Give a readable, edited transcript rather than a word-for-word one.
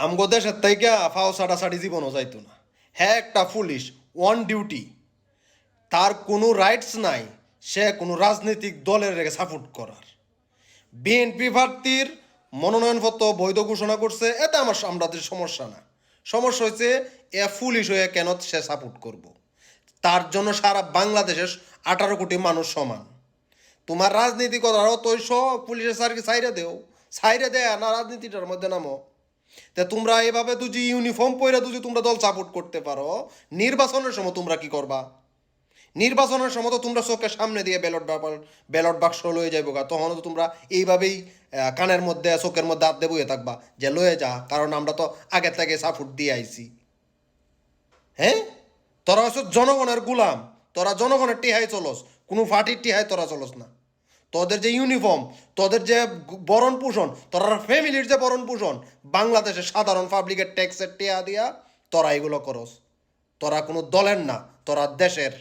আমগো দেশের থেকে ফাও সাড়াসাড়ি জীবনও যাইতো না। হ্যাঁ, একটা পুলিশ অন ডিউটি, তার কোনো রাইটস নাই সে কোনো রাজনৈতিক দলের সাপোর্ট করার। বিএনপি প্রার্থীর মনোনয়নপত্র বৈধ ঘোষণা করছে, এতে আমাদের সমস্যা না। সমস্যা হচ্ছে এ পুলিশ হয়ে কেন সে সাপোর্ট করব। তার জন্য সারা বাংলাদেশের 18 কোটি মানুষ সমান। তোমার রাজনীতি করারও তো সব পুলিশের সার্ভিস সাইরে দেয় না, রাজনীতিটার মধ্যে নামো। তা তোমরা এভাবে তুই ইউনিফর্ম পরে তুই তোমরা দল সাপোর্ট করতে পারো, নির্বাচনের সময় তোমরা কি করবা? নির্বাচনের সময় তো তোমরা চোখের সামনে দিয়ে ব্যালট বাক্স লয়ে যাইব গা, তখন তো তোমরা এইভাবেই কানের মধ্যে চোখের মধ্যে হাত দিয়ে বইয়ে থাকবা যে লয়ে যা, কারণ আমরা তো আগে থেকে সাপোর্ট দিয়ে আইছি। হ্যাঁ, তোরা হচ্ছে জনগণের গুলাম, তোরা জনগণের টিহাই চলস, কোনো পার্টির টিহাই তোরা চলস না। তোদের যে ইউনিফর্ম, তোদের যে বরণ পোষণ, তোরা ফ্যামিলির যে বরণ পোষণ, বাংলাদেশের সাধারণ পাবলিকের ট্যাক্সের টিহা দিয়া তোরা এগুলো করস। তোরা কোনো দলের না, তোরা দেশের।